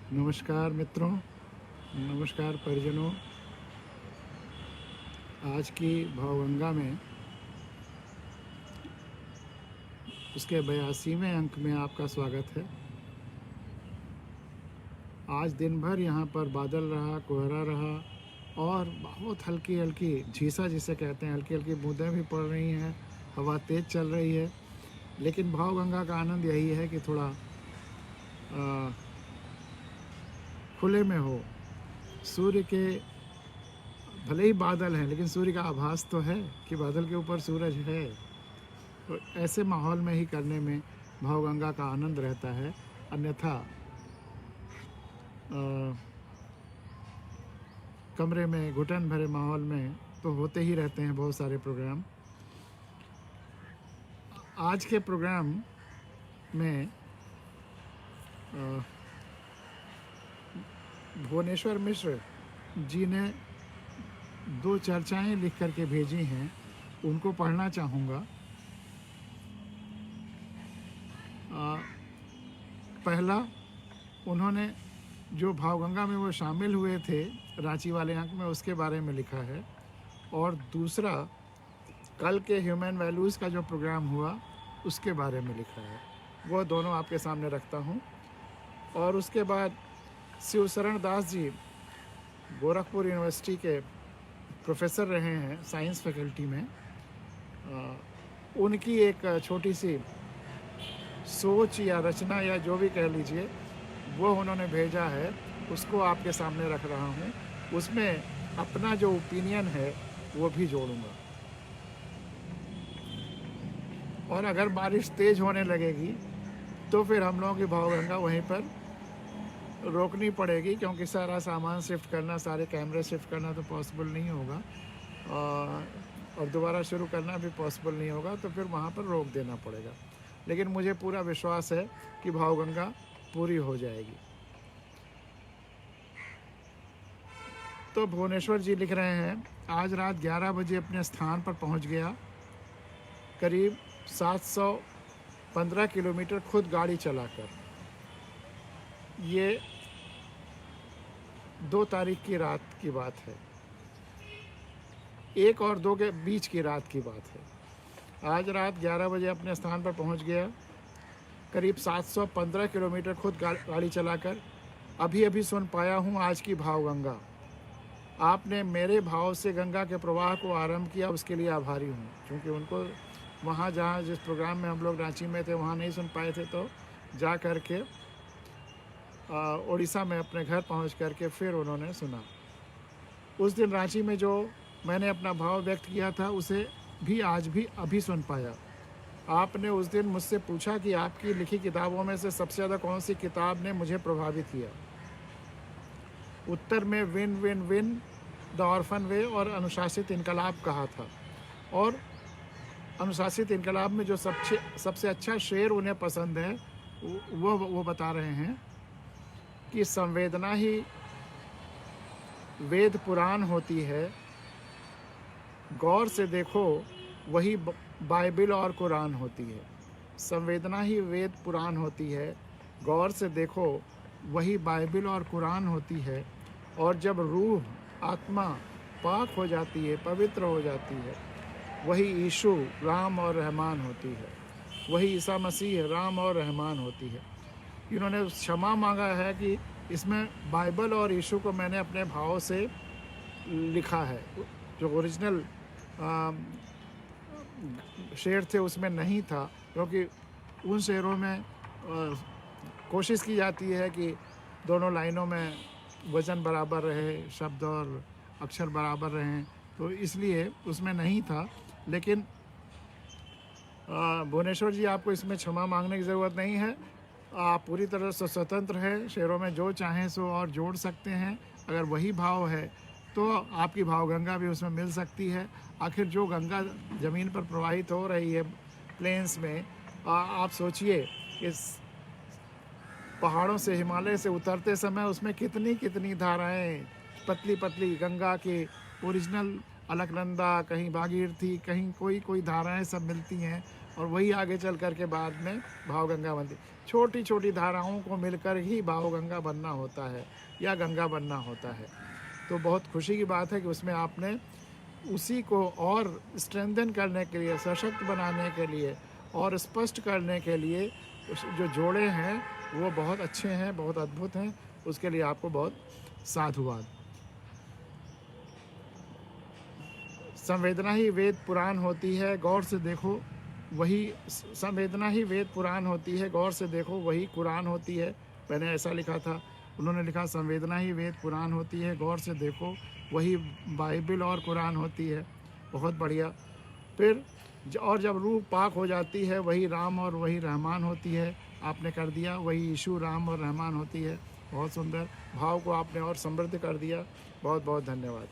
नमस्कार मित्रों, नमस्कार परिजनों। आज की भावगंगा में उसके 82वें अंक में आपका स्वागत है। आज दिन भर यहाँ पर बादल रहा, कोहरा रहा और बहुत हल्की हल्की झीसा जिसे कहते हैं, हल्की हल्की बूंदें भी पड़ रही हैं, हवा तेज़ चल रही है। लेकिन भावगंगा का आनंद यही है कि थोड़ा खुले में हो। सूर्य के भले ही बादल हैं, लेकिन सूर्य का आभास तो है कि बादल के ऊपर सूरज है। तो ऐसे माहौल में ही करने में भावगंगा का आनंद रहता है। अन्यथा कमरे में घुटन भरे माहौल में तो होते ही रहते हैं बहुत सारे प्रोग्राम। आज के प्रोग्राम में भुवनेश्वर मिश्र जी ने 2 चर्चाएं लिख करके भेजी हैं, उनको पढ़ना चाहूँगा। पहला, उन्होंने जो भावगंगा में वो शामिल हुए थे रांची वाले अंक में, उसके बारे में लिखा है। और दूसरा, कल के ह्यूमन वैल्यूज़ का जो प्रोग्राम हुआ उसके बारे में लिखा है। वो दोनों आपके सामने रखता हूँ। और उसके बाद शिवशरण दास जी गोरखपुर यूनिवर्सिटी के प्रोफेसर रहे हैं साइंस फैकल्टी में। उनकी एक छोटी सी सोच या रचना या जो भी कह लीजिए, वो उन्होंने भेजा है, उसको आपके सामने रख रहा हूँ। उसमें अपना जो ओपिनियन है वो भी जोड़ूंगा। और अगर बारिश तेज़ होने लगेगी तो फिर हम लोगों की भावगंगा वहीं पर रोकनी पड़ेगी, क्योंकि सारा सामान शिफ्ट करना, सारे कैमरे शिफ्ट करना तो पॉसिबल नहीं होगा, और दोबारा शुरू करना भी पॉसिबल नहीं होगा। तो फिर वहाँ पर रोक देना पड़ेगा। लेकिन मुझे पूरा विश्वास है कि भावगंगा पूरी हो जाएगी। तो भुवनेश्वर जी लिख रहे हैं, आज रात 11 बजे अपने स्थान पर पहुंच गया। करीब 715 किलोमीटर खुद गाड़ी चलाकर। ये 2 तारीख की रात की बात है, 1 और 2 के बीच की रात की बात है। आज रात 11 बजे अपने स्थान पर पहुंच गया, करीब 715 किलोमीटर खुद गाड़ी चलाकर। अभी अभी सुन पाया हूं आज की भावगंगा। आपने मेरे भाव से गंगा के प्रवाह को आरंभ किया, उसके लिए आभारी हूँ। क्योंकि उनको वहाँ जहाँ जिस प्रोग्राम में हम लोग रांची में थे वहाँ नहीं सुन पाए थे, तो जा कर के उड़ीसा में अपने घर पहुँच कर के फिर उन्होंने सुना। उस दिन रांची में जो मैंने अपना भाव व्यक्त किया था उसे भी आज भी अभी सुन पाया। आपने उस दिन मुझसे पूछा कि आपकी लिखी किताबों में से सबसे ज़्यादा कौन सी किताब ने मुझे प्रभावित किया। उत्तर में win win win, the orphan way और अनुशासित इनकलाब कहा था। और अनुशासित इनकलाब में जो सबसे अच्छा शेर उन्हें पसंद है वो बता रहे हैं कि संवेदना ही वेद पुराण होती है, गौर से देखो वही बाइबिल और कुरान होती है। संवेदना ही वेद पुराण होती है, गौर से देखो वही बाइबिल और कुरान होती है। और जब रूह आत्मा पाक हो जाती है, पवित्र हो जाती है, वही यीशु राम और रहमान होती है, वही ईसा मसीह राम और रहमान होती है। इन्होंने क्षमा मांगा है कि इसमें बाइबल और यीशु को मैंने अपने भाव से लिखा है, जो ओरिजिनल शेर थे उसमें नहीं था। क्योंकि उन शेरों में कोशिश की जाती है कि दोनों लाइनों में वज़न बराबर रहे, शब्द और अक्षर बराबर रहें, तो इसलिए उसमें नहीं था। लेकिन भुवनेश्वर जी, आपको इसमें क्षमा मांगने की ज़रूरत नहीं है। आप पूरी तरह से स्वतंत्र हैं, शेरों में जो चाहें सो और जोड़ सकते हैं। अगर वही भाव है तो आपकी भावगंगा भी उसमें मिल सकती है। आखिर जो गंगा ज़मीन पर प्रवाहित हो रही है प्लेन्स में, आप सोचिए कि पहाड़ों से, हिमालय से उतरते समय उसमें कितनी कितनी धाराएं, पतली पतली गंगा की ओरिजिनल अलकनंदा, कहीं भागीरथी, कहीं कोई धाराएं सब मिलती हैं। और वही आगे चल कर के बाद में भावगंगा बनती। छोटी छोटी धाराओं को मिलकर ही भावगंगा बनना होता है या गंगा बनना होता है। तो बहुत खुशी की बात है कि उसमें आपने उसी को और स्ट्रेंथन करने के लिए, सशक्त बनाने के लिए और स्पष्ट करने के लिए जो जोड़े हैं वो बहुत अच्छे हैं, बहुत अद्भुत हैं। उसके लिए आपको बहुत साधुवाद। संवेदना ही वेद पुराण होती है, गौर से देखो वही संवेदना ही वेद पुराण होती है, गौर से देखो वही कुरान होती है। मैंने ऐसा लिखा था, उन्होंने लिखा संवेदना ही वेद पुराण होती है, गौर से देखो वही बाइबल और कुरान होती है। बहुत बढ़िया। फिर और जब रूह पाक हो जाती है वही राम और वही रहमान होती है। आपने कर दिया, वही यीशु राम और रहमान होती है। बहुत सुंदर भाव को आपने और समृद्ध कर दिया। बहुत बहुत धन्यवाद।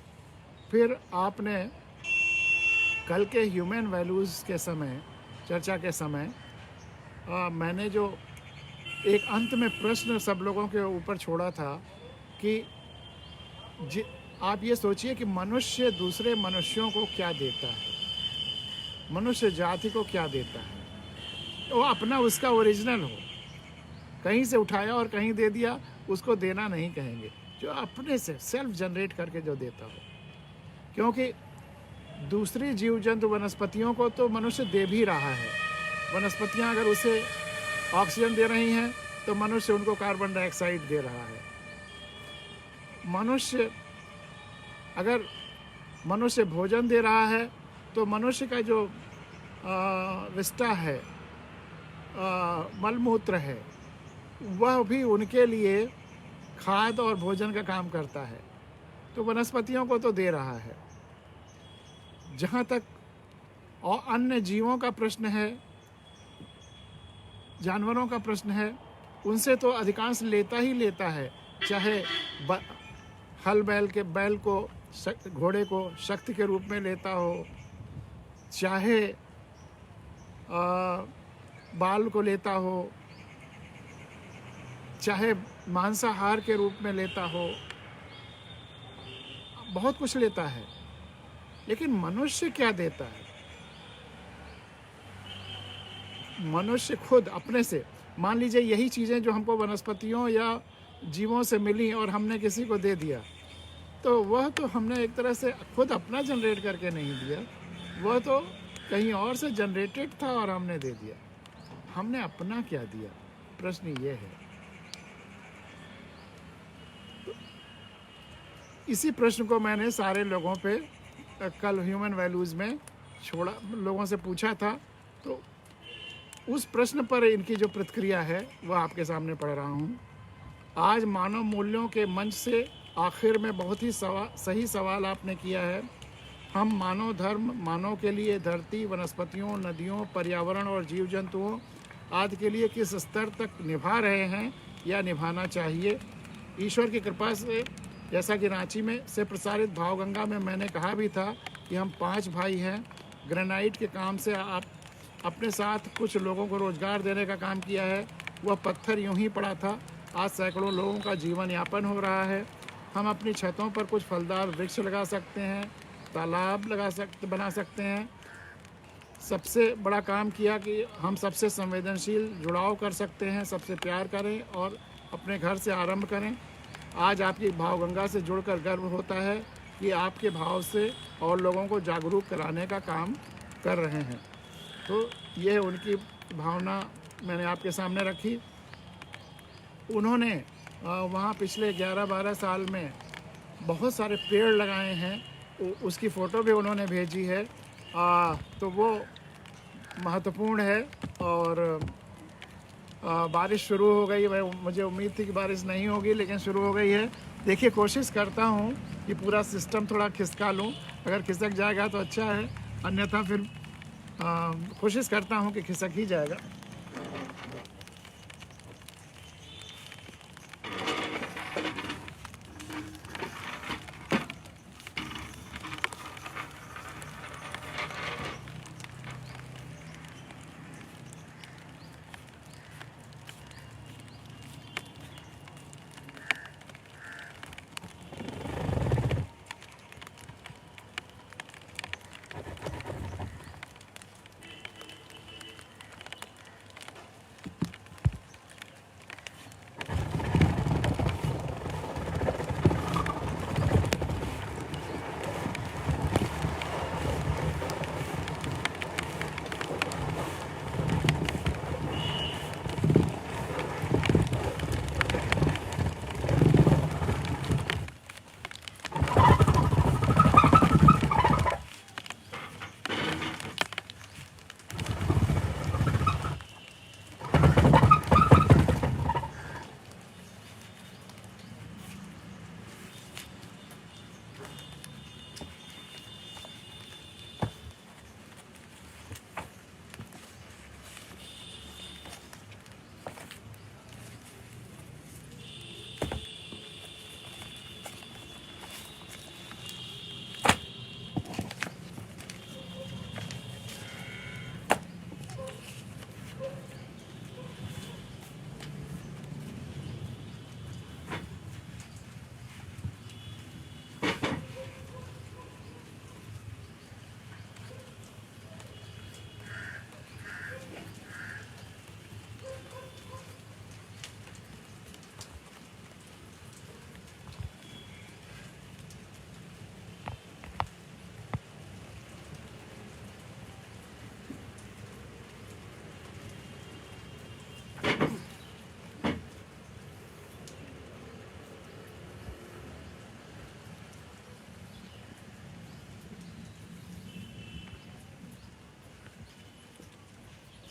फिर आपने कल के ह्यूमन वैल्यूज़ के समय, चर्चा के समय मैंने जो एक अंत में प्रश्न सब लोगों के ऊपर छोड़ा था कि आप ये सोचिए कि मनुष्य दूसरे मनुष्यों को क्या देता है, मनुष्य जाति को क्या देता है। वो अपना उसका ओरिजिनल हो, कहीं से उठाया और कहीं दे दिया, उसको देना नहीं कहेंगे। जो अपने से सेल्फ जनरेट करके जो देता हो, क्योंकि दूसरी जीव जंतु वनस्पतियों को तो मनुष्य दे भी रहा है। वनस्पतियां अगर उसे ऑक्सीजन दे रही हैं तो मनुष्य उनको कार्बन डाइऑक्साइड दे रहा है। मनुष्य अगर मनुष्य भोजन दे रहा है तो मनुष्य का जो विष्टा है, मलमूत्र है, वह भी उनके लिए खाद और भोजन का काम करता है। तो वनस्पतियों को तो दे रहा है। जहाँ तक और अन्य जीवों का प्रश्न है, जानवरों का प्रश्न है, उनसे तो अधिकांश लेता ही लेता है। चाहे हल बैल को, घोड़े को शक्ति के रूप में लेता हो, चाहे बाल को लेता हो, चाहे मांसाहार के रूप में लेता हो, बहुत कुछ लेता है। लेकिन मनुष्य क्या देता है? मनुष्य खुद अपने से, मान लीजिए यही चीज़ें जो हमको वनस्पतियों या जीवों से मिली और हमने किसी को दे दिया, तो वह तो हमने एक तरह से खुद अपना जनरेट करके नहीं दिया, वह तो कहीं और से जनरेटेड था और हमने दे दिया। हमने अपना क्या दिया? प्रश्न ये है। इसी प्रश्न को मैंने सारे लोगों पे कल ह्यूमन वैल्यूज़ में छोड़ा, लोगों से पूछा था। तो उस प्रश्न पर इनकी जो प्रतिक्रिया है वह आपके सामने पढ़ रहा हूँ। आज मानव मूल्यों के मंच से आखिर में बहुत ही सही सवाल आपने किया है। हम मानव धर्म, मानव के लिए धरती, वनस्पतियों, नदियों, पर्यावरण और जीव जंतुओं आदि के लिए किस स्तर तक निभा रहे हैं या निभाना चाहिए। ईश्वर की कृपा से, जैसा कि रांची में से प्रसारित भावगंगा में मैंने कहा भी था कि हम 5 भाई हैं। ग्रेनाइट के काम से आप अपने साथ कुछ लोगों को रोजगार देने का काम किया है। वह पत्थर यूं ही पड़ा था, आज सैकड़ों लोगों का जीवन यापन हो रहा है। हम अपनी छतों पर कुछ फलदार वृक्ष लगा सकते हैं, तालाब बना सकते हैं। सबसे बड़ा काम किया कि हम सबसे संवेदनशील जुड़ाव कर सकते हैं, सबसे प्यार करें और अपने घर से आरंभ करें। आज आपकी भावगंगा से जुड़कर गर्व होता है कि आपके भाव से और लोगों को जागरूक कराने का काम कर रहे हैं। तो ये उनकी भावना मैंने आपके सामने रखी। उन्होंने वहाँ पिछले 11-12 साल में बहुत सारे पेड़ लगाए हैं, उसकी फ़ोटो भी उन्होंने भेजी है। तो वो महत्वपूर्ण है। और बारिश शुरू हो गई। मुझे उम्मीद थी कि बारिश नहीं होगी, लेकिन शुरू हो गई है। देखिए, कोशिश करता हूँ कि पूरा सिस्टम थोड़ा खिसका लूँ। अगर खिसक जाएगा तो अच्छा है, अन्यथा फिर कोशिश करता हूँ कि खिसक ही जाएगा।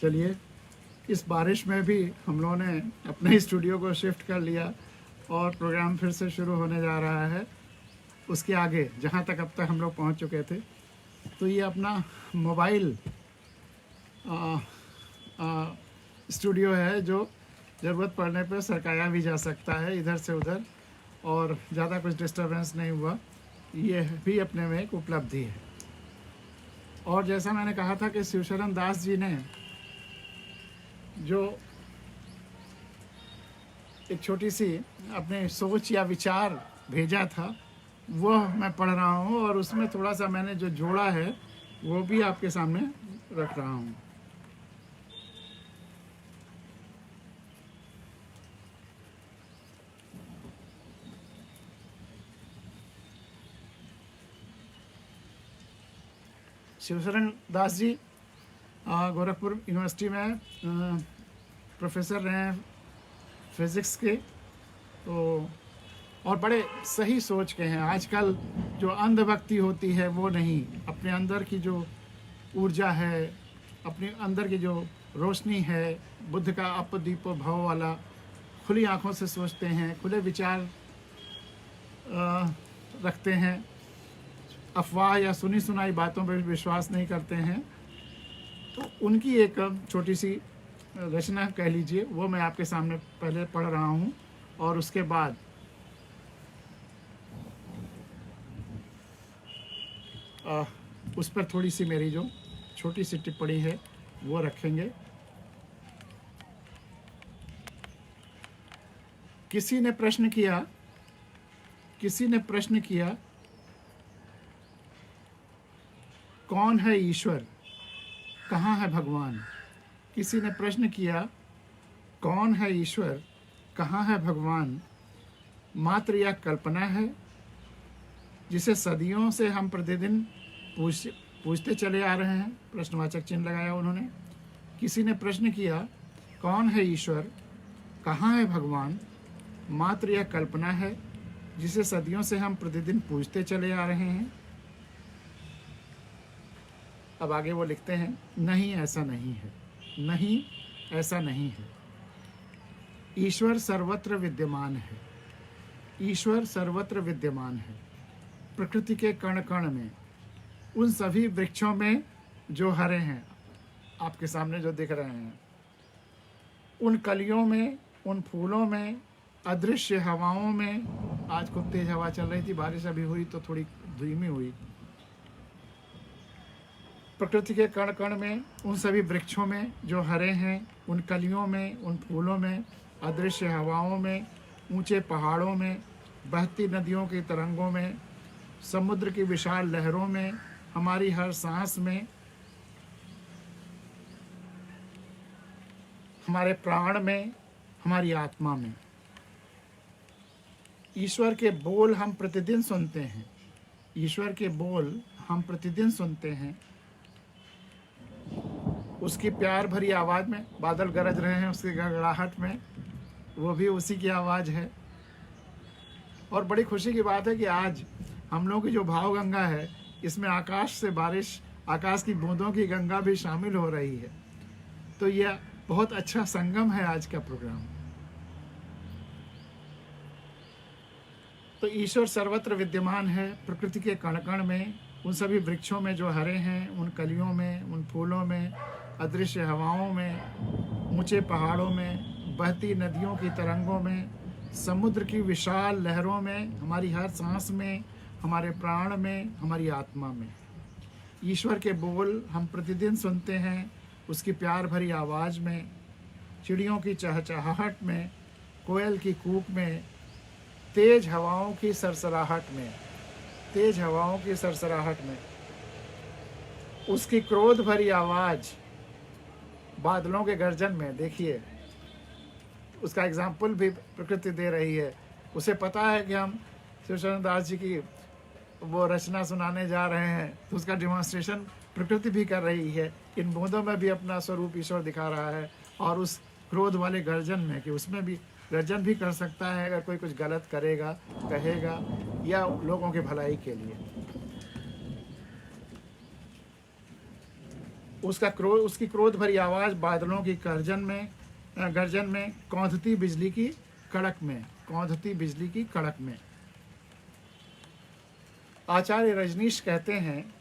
चलिए, इस बारिश में भी हम लोगों ने अपने स्टूडियो को शिफ्ट कर लिया और प्रोग्राम फिर से शुरू होने जा रहा है। उसके आगे जहाँ तक अब तक हम लोग पहुँच चुके थे, तो ये अपना मोबाइल स्टूडियो है जो ज़रूरत पड़ने पर सरकाया भी जा सकता है इधर से उधर, और ज़्यादा कुछ डिस्टरबेंस नहीं हुआ। ये भी अपने में एक उपलब्धि है। और जैसा मैंने कहा था कि शिवशरण दास जी ने जो एक छोटी सी अपने सोच या विचार भेजा था, वह मैं पढ़ रहा हूँ और उसमें थोड़ा सा मैंने जो जोड़ा है वो भी आपके सामने रख रहा हूँ। शिवशरण दास जी गोरखपुर यूनिवर्सिटी में प्रोफेसर रहे हैं फिज़िक्स के, तो और बड़े सही सोच के हैं। आजकल जो अंधभक्ति होती है वो नहीं, अपने अंदर की जो ऊर्जा है, अपने अंदर की जो रोशनी है, बुद्ध का अप दीपो भव वाला, खुली आंखों से सोचते हैं, खुले विचार रखते हैं, अफवाह या सुनी सुनाई बातों पर विश्वास नहीं करते हैं। तो उनकी एक छोटी सी रचना कह लीजिए, वो मैं आपके सामने पहले पढ़ रहा हूँ और उसके बाद उस पर थोड़ी सी मेरी जो छोटी सी टिप्पणी है वो रखेंगे। किसी ने प्रश्न किया, कौन है ईश्वर, कहाँ है भगवान। किसी ने प्रश्न किया, कौन है ईश्वर, कहाँ है भगवान। मात्र यह कल्पना है जिसे सदियों से हम प्रतिदिन पूछते चले आ रहे हैं। प्रश्नवाचक चिन्ह लगाया उन्होंने। किसी ने प्रश्न किया, कौन है ईश्वर, कहाँ है भगवान। मात्र यह कल्पना है जिसे सदियों से हम प्रतिदिन पूछते चले आ रहे हैं। अब आगे वो लिखते हैं, नहीं ऐसा नहीं है, नहीं ऐसा नहीं है। ईश्वर सर्वत्र विद्यमान है, ईश्वर सर्वत्र विद्यमान है। प्रकृति के कण कण में, उन सभी वृक्षों में जो हरे हैं, आपके सामने जो दिख रहे हैं, उन कलियों में, उन फूलों में, अदृश्य हवाओं में। आज खूब तेज हवा चल रही थी, बारिश अभी हुई तो थोड़ी धीमी हुई। प्रकृति के कण कण में, उन सभी वृक्षों में जो हरे हैं, उन कलियों में, उन फूलों में, अदृश्य हवाओं में, ऊंचे पहाड़ों में, बहती नदियों की तरंगों में, समुद्र की विशाल लहरों में, हमारी हर सांस में, हमारे प्राण में, हमारी आत्मा में। ईश्वर के बोल हम प्रतिदिन सुनते हैं, ईश्वर के बोल हम प्रतिदिन सुनते हैं। उसकी प्यार भरी आवाज़ में, बादल गरज रहे हैं उसकी गड़गड़ाहट में, वो भी उसी की आवाज़ है। और बड़ी खुशी की बात है कि आज हम लोगों की जो भाव गंगा है, इसमें आकाश से बारिश, आकाश की बूंदों की गंगा भी शामिल हो रही है। तो यह बहुत अच्छा संगम है आज का प्रोग्राम। तो ईश्वर सर्वत्र विद्यमान है, प्रकृति के कण कण में, उन सभी वृक्षों में जो हरे हैं, उन कलियों में, उन फूलों में, अदृश्य हवाओं में, ऊंचे पहाड़ों में, बहती नदियों की तरंगों में, समुद्र की विशाल लहरों में, हमारी हर सांस में, हमारे प्राण में, हमारी आत्मा में। ईश्वर के बोल हम प्रतिदिन सुनते हैं, उसकी प्यार भरी आवाज़ में, चिड़ियों की चहचहाहट में, कोयल की कूक में, तेज हवाओं की सरसराहट में, तेज हवाओं की सरसराहट में, उसकी क्रोध भरी आवाज़, बादलों के गर्जन में। देखिए, उसका एग्जाम्पल भी प्रकृति दे रही है। उसे पता है कि हम शिवशरण दास जी की वो रचना सुनाने जा रहे हैं, तो उसका डिमॉन्स्ट्रेशन प्रकृति भी कर रही है। इन बूंदों में भी अपना स्वरूप ईश्वर दिखा रहा है, और उस क्रोध वाले गर्जन में, कि उसमें भी गर्जन भी कर सकता है अगर कोई कुछ गलत करेगा, कहेगा, या लोगों की भलाई के लिए। उसकी क्रोध भरी आवाज़ बादलों की गर्जन में, कौंधती बिजली की कड़क में। आचार्य रजनीश कहते हैं,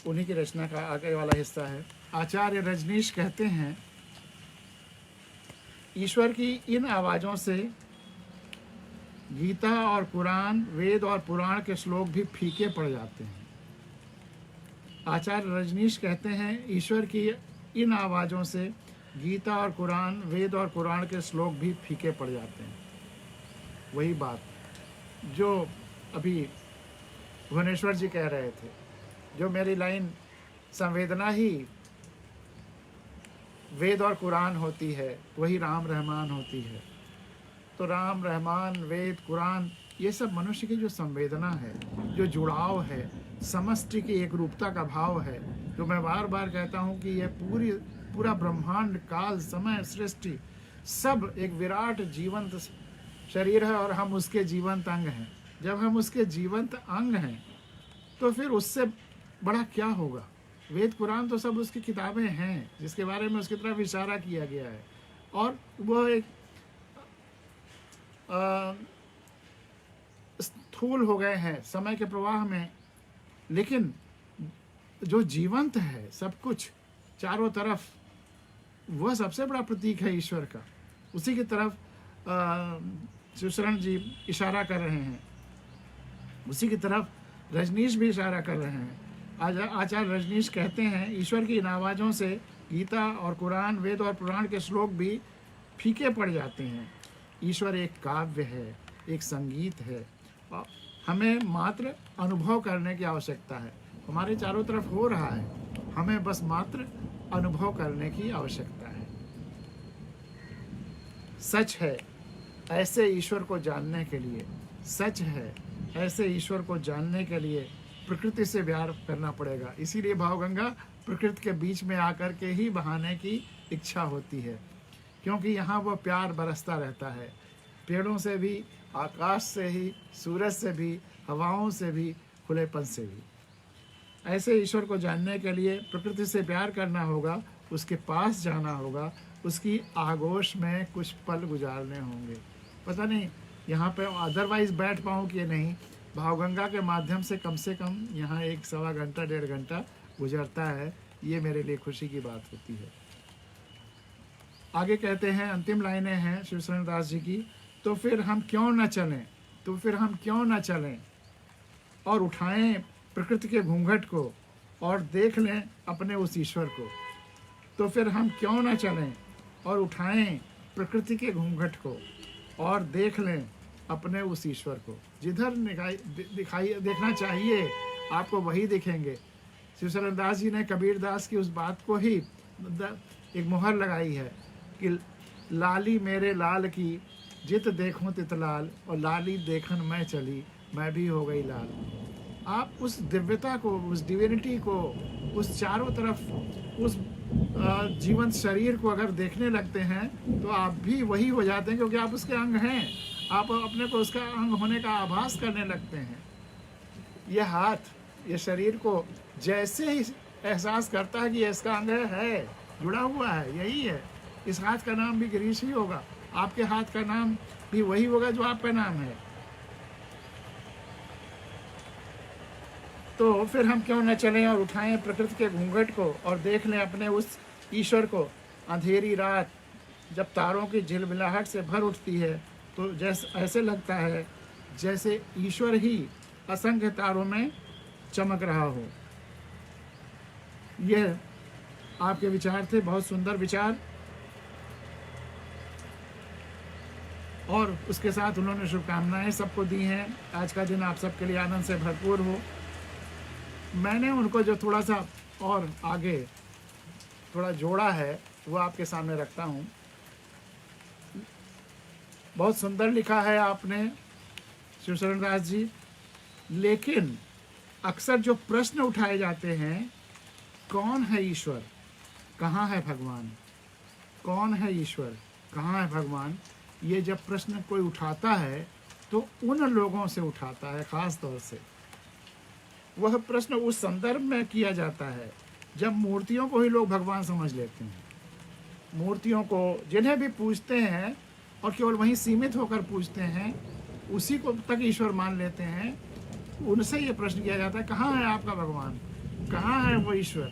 उन्हीं की रचना का आगे वाला हिस्सा है। आचार्य रजनीश कहते हैं, ईश्वर की इन आवाज़ों से गीता और कुरान, वेद और पुराण के श्लोक भी फीके पड़ जाते हैं। आचार्य रजनीश कहते हैं, ईश्वर की इन आवाज़ों से गीता और कुरान, वेद और पुराण के श्लोक भी फीके पड़ जाते हैं। वही बात जो अभी भुवनेश्वर जी कह रहे थे, जो मेरी लाइन संवेदना ही वेद और कुरान होती है, वही राम रहमान होती है। तो राम रहमान, वेद, कुरान, ये सब मनुष्य की जो संवेदना है, जो जुड़ाव है, समष्टि की एक रूपता का भाव है, जो मैं बार बार कहता हूँ कि यह पूरा ब्रह्मांड, काल, समय, सृष्टि सब एक विराट जीवंत शरीर है और हम उसके जीवंत अंग हैं। जब हम उसके जीवंत अंग हैं तो फिर उससे बड़ा क्या होगा। वेद कुरान तो सब उसकी किताबें हैं जिसके बारे में उसकी तरफ इशारा किया गया है, और वह एक स्थूल हो गए हैं समय के प्रवाह में, लेकिन जो जीवंत है सब कुछ चारों तरफ, वह सबसे बड़ा प्रतीक है ईश्वर का। उसी की तरफ शिवशरण जी इशारा कर रहे हैं, उसी की तरफ रजनीश भी इशारा कर रहे हैं। आचार्य रजनीश कहते हैं, ईश्वर की इन आवाज़ों से गीता और कुरान, वेद और पुराण के श्लोक भी फीके पड़ जाते हैं। ईश्वर एक काव्य है, एक संगीत है, और हमें मात्र अनुभव करने की आवश्यकता है। हमारे चारों तरफ हो रहा है, हमें बस मात्र अनुभव करने की आवश्यकता है। सच है, ऐसे ईश्वर को जानने के लिए, सच है, ऐसे ईश्वर को जानने के लिए प्रकृति से प्यार करना पड़ेगा। इसीलिए भावगंगा प्रकृति के बीच में आकर के ही बहाने की इच्छा होती है, क्योंकि यहाँ वो प्यार बरसता रहता है, पेड़ों से भी, आकाश से ही, सूरज से भी, हवाओं से भी, खुलेपन से भी। ऐसे ईश्वर को जानने के लिए प्रकृति से प्यार करना होगा, उसके पास जाना होगा, उसकी आगोश में कुछ पल गुजारने होंगे। पता नहीं यहाँ पे अदरवाइज बैठ पाऊँ कि नहीं, भावगंगा के माध्यम से कम यहाँ 1-1.25 घंटा 1.5 घंटा गुजरता है, ये मेरे लिए खुशी की बात होती है। आगे कहते हैं, अंतिम लाइनें हैं शिवशरण दास जी की, तो फिर हम क्यों न चलें और उठाएं प्रकृति के घूंघट को और देख लें अपने उस ईश्वर को। तो फिर हम क्यों न चलें और उठाएं प्रकृति के घूंघट को और देख लें अपने उस ईश्वर को। जिधर देखना चाहिए आपको वही दिखेंगे। शिवशरण दास जी ने कबीर दास की उस बात को ही एक मुहर लगाई है कि लाली मेरे लाल की, जित देखूं तित लाल, और लाली देखन मैं चली, मैं भी हो गई लाल। आप उस दिव्यता को, उस डिविनिटी को, उस चारों तरफ उस जीवंत शरीर को अगर देखने लगते हैं तो आप भी वही हो जाते हैं, क्योंकि आप उसके अंग हैं। आप अपने को उसका अंग होने का आभास करने लगते हैं। यह हाथ, ये शरीर को जैसे ही एहसास करता है कि ये इसका अंग है, जुड़ा हुआ है, यही है, इस हाथ का नाम भी गिरीश ही होगा, आपके हाथ का नाम भी वही होगा जो आपका नाम है। तो फिर हम क्यों न चलें और उठाएं प्रकृति के घूंघट को और देख लें अपने उस ईश्वर को। अंधेरी रात जब तारों की झिलमिलाहट से भर उठती है तो जैसे ऐसे लगता है जैसे ईश्वर ही असंख्य तारों में चमक रहा हो। यह आपके विचार थे, बहुत सुंदर विचार, और उसके साथ उन्होंने शुभकामनाएं सबको दी हैं। आज का दिन आप सबके लिए आनंद से भरपूर हो। मैंने उनको जो थोड़ा सा और आगे थोड़ा जोड़ा है वो आपके सामने रखता हूँ। बहुत सुंदर लिखा है आपने शिवशरण दास जी, लेकिन अक्सर जो प्रश्न उठाए जाते हैं, कौन है ईश्वर, कहाँ है भगवान, कौन है ईश्वर, कहाँ है भगवान, ये जब प्रश्न कोई उठाता है तो उन लोगों से उठाता है, ख़ास तौर से वह प्रश्न उस संदर्भ में किया जाता है जब मूर्तियों को ही लोग भगवान समझ लेते हैं, मूर्तियों को जिन्हें भी पूजते हैं और केवल वहीं सीमित होकर पूजते हैं, उसी को तक ईश्वर मान लेते हैं, उनसे ये प्रश्न किया जाता है कहाँ है आपका भगवान, कहाँ है वो ईश्वर।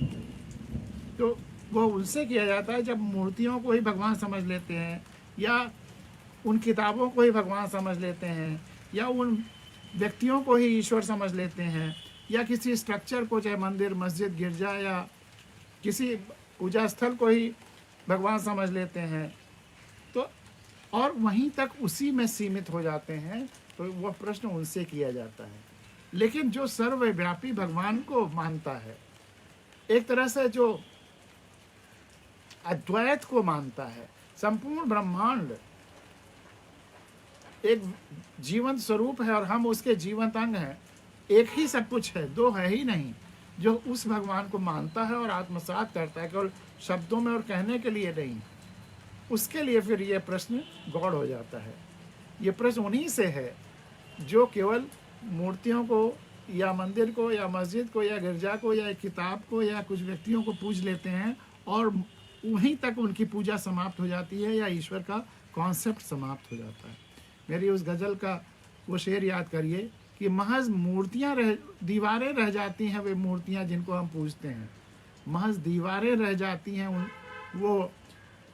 तो वो उनसे किया जाता है जब मूर्तियों को ही भगवान समझ लेते हैं, या उन किताबों को ही भगवान समझ लेते हैं, या उन व्यक्तियों को ही ईश्वर समझ लेते हैं, या किसी स्ट्रक्चर को, चाहे मंदिर, मस्जिद, गिरजा या किसी पूजा स्थल को ही भगवान समझ लेते हैं, तो और वहीं तक उसी में सीमित हो जाते हैं। तो वह प्रश्न उनसे किया जाता है। लेकिन जो सर्वव्यापी भगवान को मानता है, एक तरह से जो अद्वैत को मानता है, संपूर्ण ब्रह्मांड एक जीवंत स्वरूप है और हम उसके जीवंत अंग हैं, एक ही सब कुछ है, दो है ही नहीं, जो उस भगवान को मानता है और आत्मसात करता है, केवल शब्दों में और कहने के लिए नहीं, उसके लिए फिर ये प्रश्न गौड़ हो जाता है। ये प्रश्न उन्हीं से है जो केवल मूर्तियों को या मंदिर को या मस्जिद को या गिरजा को या एक किताब को या कुछ व्यक्तियों को पूज लेते हैं और वहीं तक उनकी पूजा समाप्त हो जाती है या ईश्वर का कॉन्सेप्ट समाप्त हो जाता है। मेरी उस गज़ल का वो शेर याद करिए कि महज मूर्तियाँ दीवारें रह जाती हैं, वे मूर्तियाँ जिनको हम पूजते हैं, महज दीवारें रह जाती हैं वो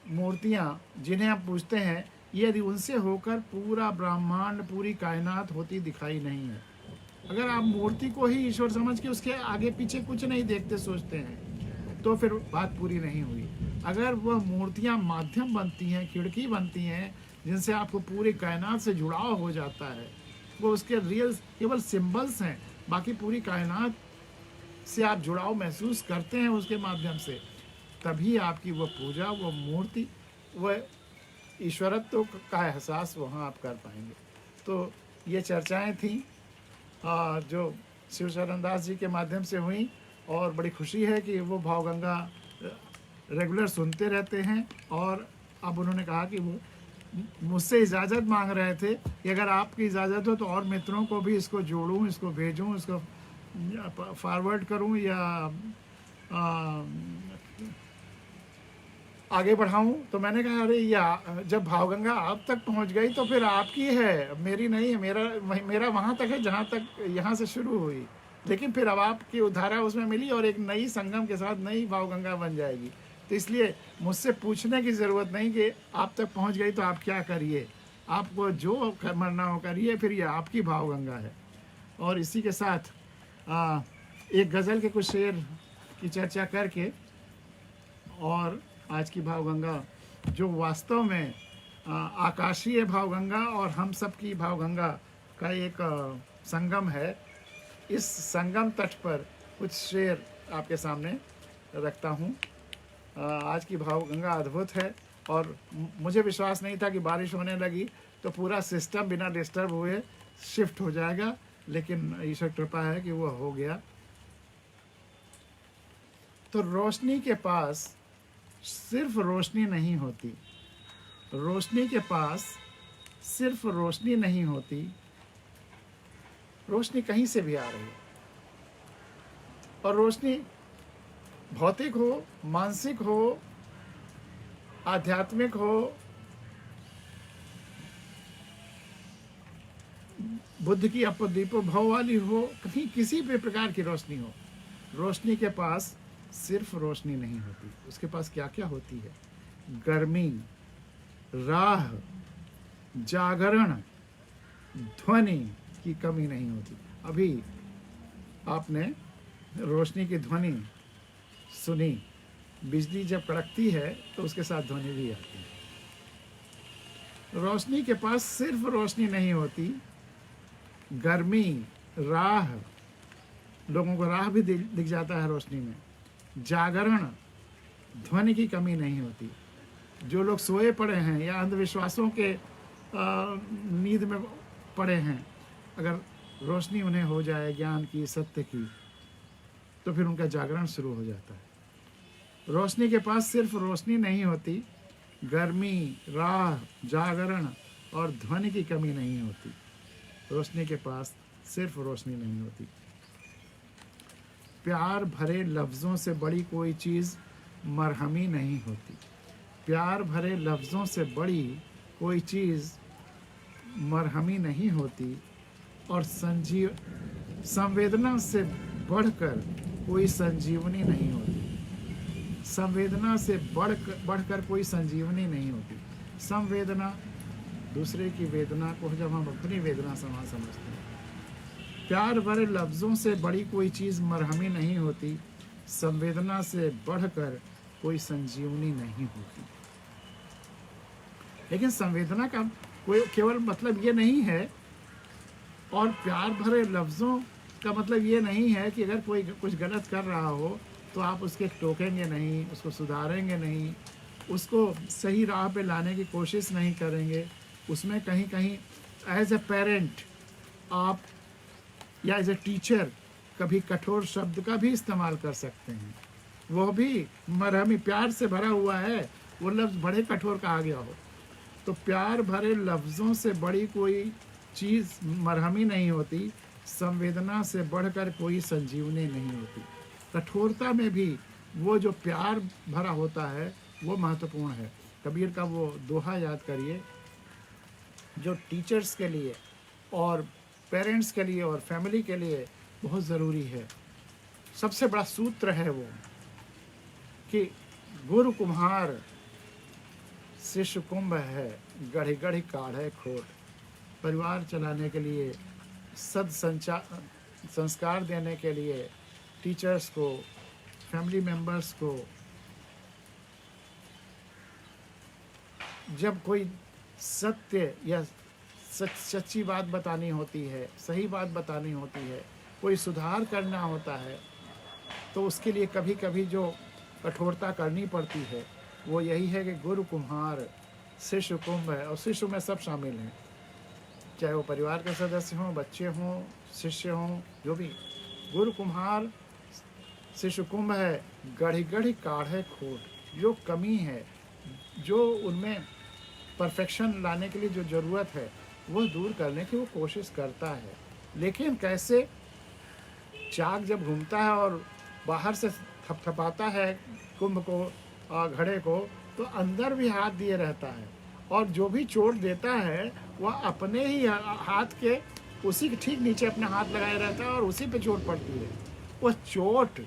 मूर्तियाँ जिन्हें हम पूजते हैं, यदि उनसे होकर पूरा ब्रह्मांड, पूरी कायनात होती दिखाई नहीं है। अगर आप मूर्ति को ही ईश्वर समझ के उसके आगे पीछे कुछ नहीं देखते, सोचते हैं, तो फिर बात पूरी नहीं हुई। अगर वह मूर्तियाँ माध्यम बनती हैं, खिड़की बनती हैं, जिनसे आपको पूरी कायनात से जुड़ाव हो जाता है, वो उसके रियल केवल सिंबल्स हैं, बाकी पूरी कायनात से आप जुड़ाव महसूस करते हैं उसके माध्यम से, तभी आपकी वो पूजा, वो मूर्ति, वह ईश्वरत्व का एहसास वहाँ आप कर पाएंगे। तो ये चर्चाएं थीं जो शिव शरण दास जी के माध्यम से हुई, और बड़ी खुशी है कि वो भावगंगा रेगुलर सुनते रहते हैं। और अब उन्होंने कहा कि वो मुझसे इजाज़त मांग रहे थे कि अगर आपकी इजाज़त हो तो और मित्रों को भी इसको जोड़ूं, इसको भेजूं, इसको फॉरवर्ड करूं या आगे बढ़ाऊं। तो मैंने कहा अरे या जब भावगंगा आप तक पहुंच गई तो फिर आपकी है, मेरी नहीं है। मेरा वहां तक है जहां तक यहाँ से शुरू हुई, लेकिन फिर अब आपकी उद्धारा उसमें मिली और एक नई संगम के साथ नई भावगंगा बन जाएगी। तो इसलिए मुझसे पूछने की ज़रूरत नहीं कि आप तक पहुंच गई तो आप क्या करिए, आपको जो करना हो करिए, फिर ये आपकी भावगंगा है। और इसी के साथ एक गज़ल के कुछ शेर की चर्चा करके और आज की भावगंगा जो वास्तव में आकाशीय भावगंगा और हम सब की भावगंगा का एक संगम है, इस संगम तट पर कुछ शेर आपके सामने रखता हूँ। आज की भावगंगा अद्भुत है और मुझे विश्वास नहीं था कि बारिश होने लगी तो पूरा सिस्टम बिना डिस्टर्ब हुए शिफ्ट हो जाएगा, लेकिन ईश्वर कृपा है कि वो हो गया। तो रोशनी के पास सिर्फ रोशनी नहीं होती, रोशनी के पास सिर्फ रोशनी नहीं होती, रोशनी कहीं से भी आ रही है। और रोशनी भौतिक हो, मानसिक हो, आध्यात्मिक हो, बुद्ध की अपदीपो भाव वाली हो, कहीं किसी भी प्रकार की रोशनी हो, रोशनी के पास सिर्फ रोशनी नहीं होती। उसके पास क्या क्या होती है? गर्मी, राह, जागरण, ध्वनि की कमी नहीं होती। अभी आपने रोशनी की ध्वनि सुनी, बिजली जब कड़कती है तो उसके साथ ध्वनि भी आती है। रोशनी के पास सिर्फ रोशनी नहीं होती, गर्मी, राह, लोगों को राह भी दिख जाता है रोशनी में, जागरण, ध्वनि की कमी नहीं होती। जो लोग सोए पड़े हैं या अंधविश्वासों के नींद में पड़े हैं, अगर रोशनी उन्हें हो जाए ज्ञान की, सत्य की, तो फिर उनका जागरण शुरू हो जाता है। रोशनी के पास सिर्फ रोशनी नहीं होती, गर्मी, राह, जागरण और ध्वनि की कमी नहीं होती। रोशनी के पास सिर्फ रोशनी नहीं होती। प्यार भरे लफ्ज़ों से बड़ी कोई चीज़ मरहमी नहीं होती। प्यार भरे लफ्ज़ों से बड़ी कोई चीज़ मरहमी नहीं होती, और संवेदना से बढ़कर कोई संजीवनी नहीं होती। संवेदना से बढ़कर कोई संजीवनी नहीं होती। संवेदना दूसरे की वेदना को जब हम अपनी वेदना समान समझते हैं। प्यार भरे लफ्ज़ों से बड़ी कोई चीज़ मरहमी नहीं होती, संवेदना से बढ़कर कोई संजीवनी नहीं होती। लेकिन संवेदना का कोई केवल मतलब ये नहीं है, और प्यार भरे लफ्ज़ों का मतलब ये नहीं है कि अगर कोई कुछ गलत कर रहा हो तो आप उसके टोकेंगे नहीं, उसको सुधारेंगे नहीं, उसको सही राह पे लाने की कोशिश नहीं करेंगे। उसमें कहीं कहीं एज ए पेरेंट आप या एज ए टीचर कभी कठोर शब्द का भी इस्तेमाल कर सकते हैं। वो भी मरहमी प्यार से भरा हुआ है, वो लफ्ज़ बड़े कठोर कहा गया हो। तो प्यार भरे लफ्ज़ों से बड़ी कोई चीज़ मरहमी नहीं होती, संवेदना से बढ़कर कोई संजीवनी नहीं होती। कठोरता में भी वो जो प्यार भरा होता है वो महत्वपूर्ण है। कबीर का वो दोहा याद करिए, जो टीचर्स के लिए और पेरेंट्स के लिए और फैमिली के लिए बहुत ज़रूरी है। सबसे बड़ा सूत्र है वो कि गुरु कुम्हार शिष्य कुंभ है, गढ़ी गढ़ी काढ़े खोट। परिवार चलाने के लिए, संस्कार देने के लिए टीचर्स को, फैमिली मेंबर्स को जब कोई सत्य या सच्ची बात बतानी होती है, सही बात बतानी होती है, कोई सुधार करना होता है, तो उसके लिए कभी कभी जो कठोरता करनी पड़ती है वो यही है कि गुरु कुम्हार शिष्य कुंभ है। और शिष्य में सब शामिल हैं, चाहे वो परिवार के सदस्य हों, बच्चे हों, शिष्य हों, जो भी। गुरु कुम्हार शिष्य कुंभ है, गढ़ी गढ़ी काढ़े खोट। जो कमी है, जो उनमें परफेक्शन लाने के लिए जो ज़रूरत है वो दूर करने की वो कोशिश करता है। लेकिन कैसे, चाक जब घूमता है और बाहर से थपथपाता है कुंभ को, घड़े को, तो अंदर भी हाथ दिए रहता है, और जो भी चोट देता है वह अपने ही हाथ के उसी के ठीक नीचे अपने हाथ लगाए रहता है और उसी पे चोट पड़ती है। वह चोट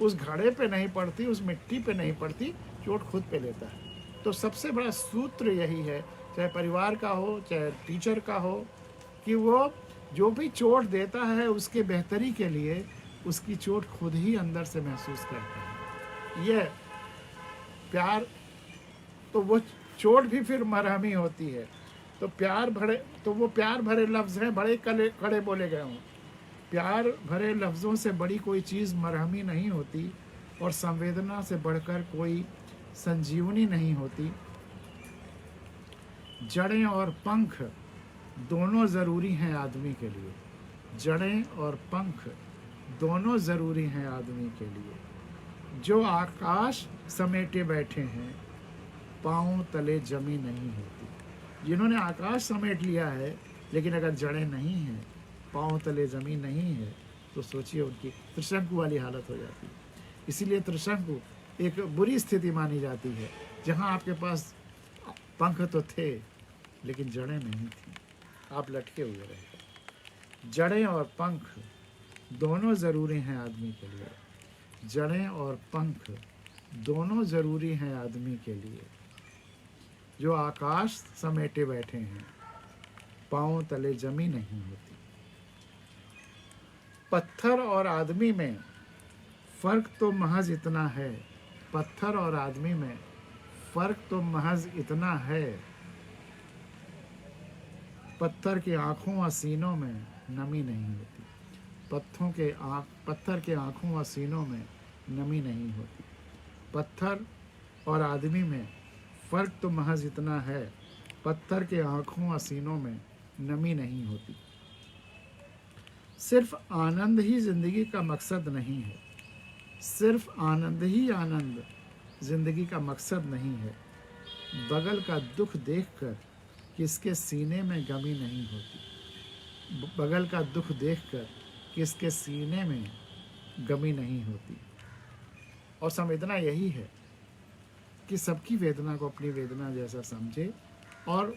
उस घड़े पे नहीं पड़ती, उस मिट्टी पे नहीं पड़ती, चोट खुद पे लेता है। तो सबसे बड़ा सूत्र यही है, चाहे परिवार का हो, चाहे टीचर का हो, कि वो जो भी चोट देता है उसके बेहतरी के लिए उसकी चोट खुद ही अंदर से महसूस करता है। ये प्यार, तो वो चोट भी फिर मरहमी होती है। तो वो प्यार भरे लफ्ज़ हैं, बड़े कड़े बोले गए हों। प्यार भरे लफ्ज़ों से बड़ी कोई चीज़ मरहमी नहीं होती, और संवेदना से बढ़कर कोई संजीवनी नहीं होती। जड़ें और पंख दोनों ज़रूरी हैं आदमी के लिए। जड़ें और पंख दोनों ज़रूरी हैं आदमी के लिए। जो आकाश समेटे बैठे हैं, पाँव तले जमी नहीं होती। जिन्होंने आकाश समेट लिया है, लेकिन अगर जड़ें नहीं हैं, पाँव तले ज़मीन नहीं है, तो सोचिए उनकी त्रिशंकु वाली हालत हो जाती है। इसीलिए त्रिशंकु एक बुरी स्थिति मानी जाती है, जहाँ आपके पास पंख तो थे लेकिन जड़ें नहीं थी, आप लटके हुए रहे। जड़ें और पंख दोनों ज़रूरी हैं आदमी के लिए। जड़ें और पंख दोनों ज़रूरी हैं आदमी के लिए। जो आकाश समेटे बैठे हैं, पाँव तले जमी नहीं होती। पत्थर और आदमी में फ़र्क तो महज इतना है, पत्थर और आदमी में फ़र्क तो महज इतना है, पत्थर की आँखों व सीनों में नमी नहीं होती। पत्थर के आँखों व सीनों में नमी नहीं होती। पत्थर और आदमी में फ़र्क तो महज इतना है, पत्थर के आँखों व सीनों में नमी नहीं होती। सिर्फ आनंद ही ज़िंदगी का मकसद नहीं है। सिर्फ आनंद ही आनंद ज़िंदगी का मकसद नहीं है। बगल का दुख देखकर किसके सीने में गमी नहीं होती। बगल का दुख देखकर किसके सीने में गमी नहीं होती। और संवेदना यही है कि सबकी वेदना को अपनी वेदना जैसा समझे, और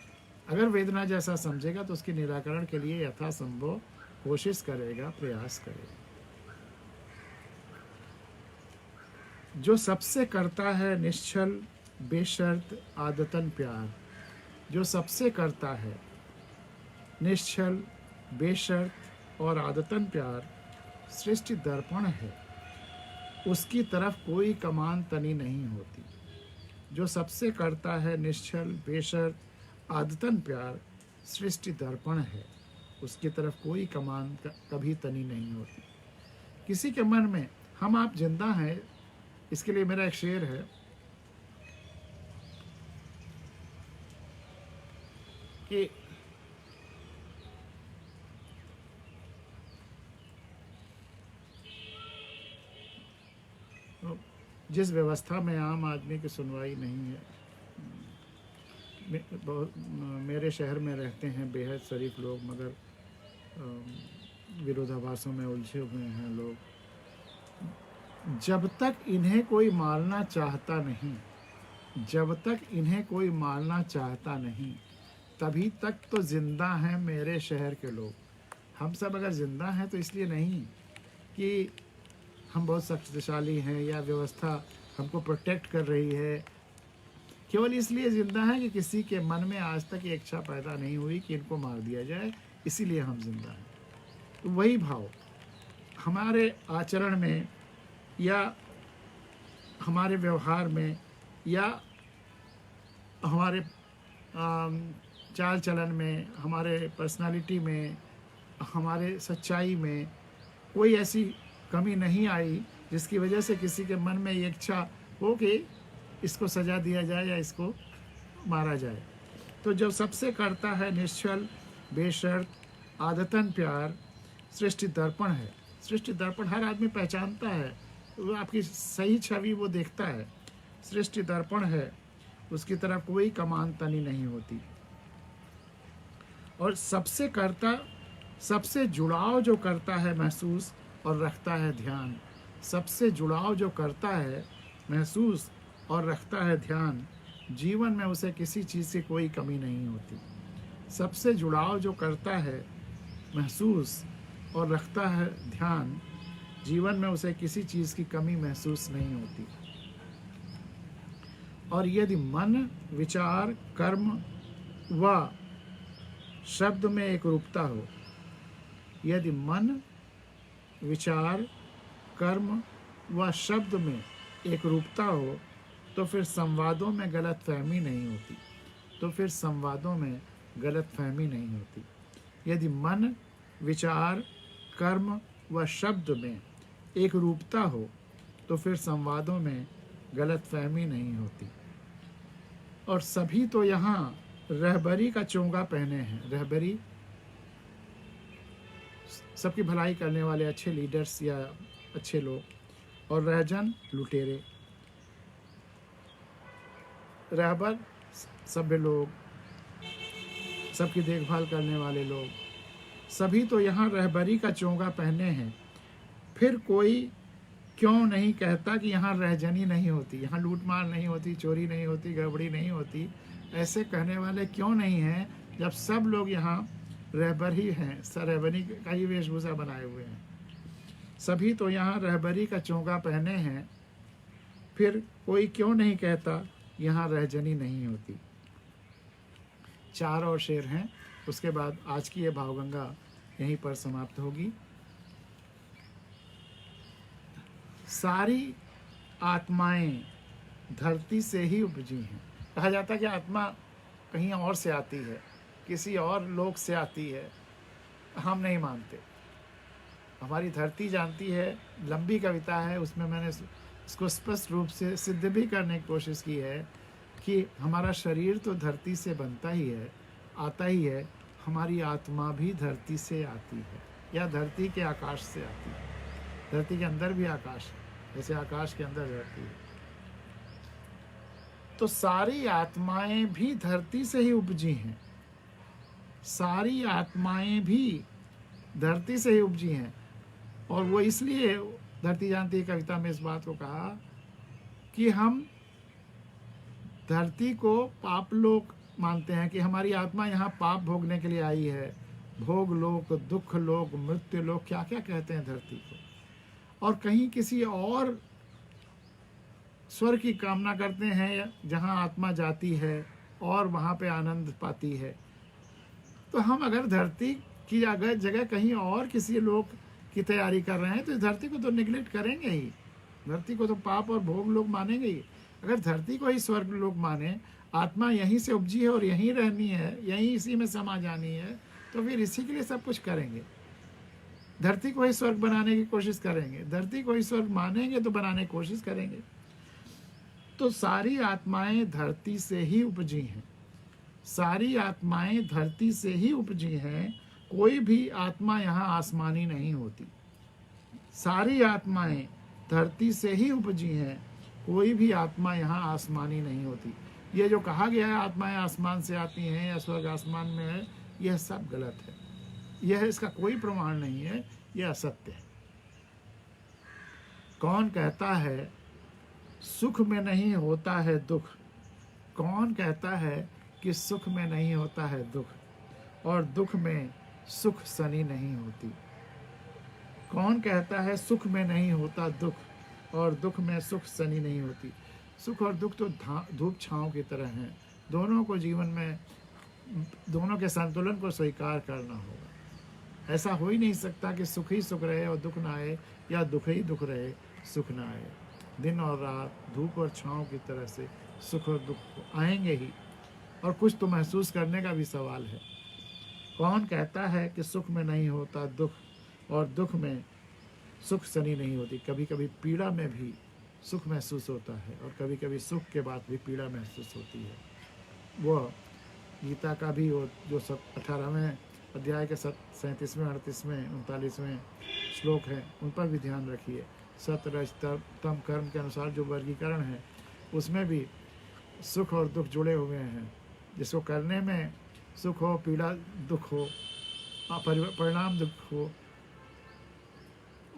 अगर वेदना जैसा समझेगा तो उसके निराकरण के लिए यथासंभव कोशिश करेगा, प्रयास करेगा। जो सबसे करता है निश्चल बेशर्त आदतन प्यार, जो सबसे करता है निश्चल बेशर्त और आदतन प्यार, सृष्टि दर्पण है, उसकी तरफ कोई कमान तनी नहीं होती। जो सबसे करता है निश्चल बेशर्त आदतन प्यार, सृष्टि दर्पण है, उसकी तरफ कोई कमान कभी तनी नहीं होती। किसी के मन में हम आप जिंदा हैं, इसके लिए मेरा एक शेर है कि जिस व्यवस्था में आम आदमी की सुनवाई नहीं है, मेरे शहर में रहते हैं बेहद शरीफ लोग, मगर विरोधाभासों में उलझे हुए हैं लोग। जब तक इन्हें कोई मारना चाहता नहीं, जब तक इन्हें कोई मारना चाहता नहीं, तभी तक तो जिंदा हैं मेरे शहर के लोग। हम सब अगर जिंदा हैं तो इसलिए नहीं कि हम बहुत शक्तिशाली हैं या व्यवस्था हमको प्रोटेक्ट कर रही है, केवल इसलिए जिंदा है कि किसी के मन में आज तक ये इच्छा पैदा नहीं हुई कि इनको मार दिया जाए, इसीलिए हम जिंदा हैं। तो वही भाव हमारे आचरण में या हमारे व्यवहार में या हमारे चाल चलन में, हमारे पर्सनालिटी में, हमारे सच्चाई में कोई ऐसी कमी नहीं आई जिसकी वजह से किसी के मन में ये इच्छा हो कि इसको सजा दिया जाए या इसको मारा जाए। तो जब सबसे करता है निश्चल बेशर्त आदतन प्यार, सृष्टि दर्पण है। सृष्टि दर्पण हर आदमी पहचानता है, वो आपकी सही छवि वो देखता है। सृष्टि दर्पण है, उसकी तरफ कोई कमान तनी नहीं होती। और सबसे करता, सबसे जुड़ाव जो करता है महसूस और रखता है ध्यान, सबसे जुड़ाव जो करता है महसूस और रखता है ध्यान, जीवन में उसे किसी चीज़ की कोई कमी नहीं होती। सबसे जुड़ाव जो करता है महसूस और रखता है ध्यान, जीवन में उसे किसी चीज़ की कमी महसूस नहीं होती। और यदि मन विचार कर्म व शब्द में एक रूपता हो, यदि मन विचार कर्म व शब्द में एक रूपता हो, तो फिर संवादों में गलत फहमी नहीं होती, तो फिर संवादों में गलत फहमी नहीं होती। यदि मन विचार कर्म व शब्द में एक रूपता हो, तो फिर संवादों में गलत फहमी नहीं होती। और सभी तो यहाँ रहबरी का चोंगा पहने हैं। रहबरी सबकी भलाई करने वाले अच्छे लीडर्स या अच्छे लोग, और रहजन लुटेरे। रहबर सभ्य लोग, सबकी देखभाल करने वाले लोग, सभी तो यहाँ रहबरी का चोंगा पहने हैं। फिर कोई क्यों नहीं कहता कि यहाँ रहजनी नहीं होती, यहाँ लूटमार नहीं होती, चोरी नहीं होती, गड़बड़ी नहीं होती। ऐसे कहने वाले क्यों नहीं हैं जब सब लोग यहाँ रहबर ही हैं, रहबरी का ही वेशभूषा बनाए हुए हैं। सभी तो यहाँ रहबरी का चोंगा पहने हैं, फिर कोई क्यों नहीं कहता यहाँ रहजनी नहीं होती। 4 और शेर हैं, उसके बाद आज की ये भावगंगा यहीं पर समाप्त होगी। सारी आत्माएं धरती से ही उपजी हैं। कहा जाता है कि आत्मा कहीं और से आती है, किसी और लोक से आती है। हम नहीं मानते, हमारी धरती जानती है। लंबी कविता है, उसमें मैंने इसको स्पष्ट रूप से सिद्ध भी करने की कोशिश की है कि हमारा शरीर तो धरती से बनता ही है, आता ही है। हमारी आत्मा भी धरती से आती है या धरती के आकाश से आती है। धरती के अंदर भी आकाश है, जैसे आकाश के अंदर धरती है। तो सारी आत्माएं भी धरती से ही उपजी हैं। सारी आत्माएं भी धरती से ही उपजी हैं, और वो इसलिए धरती जानती कविता में इस बात को कहा कि हम धरती को पाप लोक मानते हैं, कि हमारी आत्मा यहाँ पाप भोगने के लिए आई है। भोग लोक, दुख लोक, मृत्यु लोक, क्या क्या कहते हैं धरती को। और कहीं किसी और स्वर्ग की कामना करते हैं जहाँ आत्मा जाती है और वहाँ पे आनंद पाती है। तो हम अगर धरती की जगह कहीं और किसी लोक की तैयारी कर रहे हैं तो इस धरती को तो निगलेक्ट करेंगे ही। धरती को तो पाप और भोग लोग मानेंगे ही। अगर धरती को ही स्वर्ग लोग माने, आत्मा यहीं से उपजी है और यहीं रहनी है, यहीं इसी में समा जानी है, तो फिर इसी के लिए सब कुछ करेंगे। धरती को ही स्वर्ग बनाने की कोशिश करेंगे, धरती को ही स्वर्ग मानेंगे तो बनाने की कोशिश करेंगे। तो सारी आत्माएं धरती से ही उपजी हैं, सारी आत्माएं धरती से ही उपजी हैं। कोई भी आत्मा यहाँ आसमानी नहीं होती। सारी आत्माएं धरती से ही उपजी हैं, कोई भी आत्मा यहाँ आसमानी नहीं होती। ये जो कहा गया है आत्माएं आसमान से आती हैं या स्वर्ग आसमान में है, यह सब गलत है। यह इसका कोई प्रमाण नहीं है, यह असत्य है। कौन कहता है सुख में नहीं होता है दुख? कौन कहता है कि सुख में नहीं होता है दुख, और दुख में सुख सनी नहीं होती? कौन कहता है सुख में नहीं होता दुख, और दुख में सुख सनी नहीं होती? सुख और दुख तो धूप छांव की तरह हैं। दोनों को जीवन में, दोनों के संतुलन को स्वीकार करना होगा। ऐसा हो ही नहीं सकता कि सुख ही सुख रहे और दुख ना आए, या दुख ही दुख रहे सुख ना आए। दिन और रात, धूप और छांव की तरह से सुख और दुख आएंगे ही, और कुछ तो महसूस करने का भी सवाल है। कौन कहता है कि सुख में नहीं होता दुख, और दुख में सुख सनी नहीं होती? कभी कभी पीड़ा में भी सुख महसूस होता है, और कभी कभी सुख के बाद भी पीड़ा महसूस होती है। वह गीता का भी वो जो 18वें अध्याय के 37वें, 38वें, 39वें श्लोक हैं, उन पर भी ध्यान रखिए। सत रज तम कर्म के अनुसार जो वर्गीकरण है, उसमें भी सुख और दुख जुड़े हुए हैं। जिसको करने में सुख हो, पीड़ा दुख हो, परिणाम दुख हो,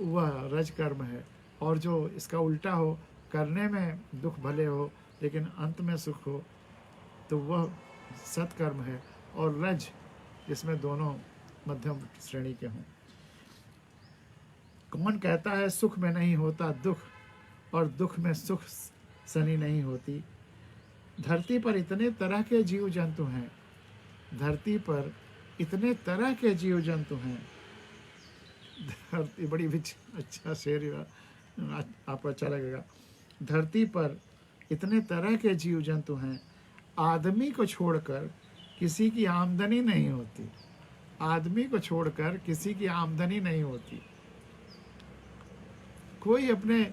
वह रज कर्म है। और जो इसका उल्टा हो, करने में दुख भले हो लेकिन अंत में सुख हो, तो वह सत्कर्म है। और रज, जिसमें दोनों मध्यम श्रेणी के हों। कौन कहता है सुख में नहीं होता दुख, और दुख में सुख सनी नहीं होती? धरती पर इतने तरह के जीव जंतु हैं, धरती पर इतने तरह के जीव जंतु हैं। धरती, बड़ी अच्छा शेर, आपको अच्छा लगेगा। धरती पर इतने तरह के जीव जंतु हैं, आदमी को छोड़कर किसी की आमदनी नहीं होती। आदमी को छोड़कर किसी की आमदनी नहीं होती। कोई अपने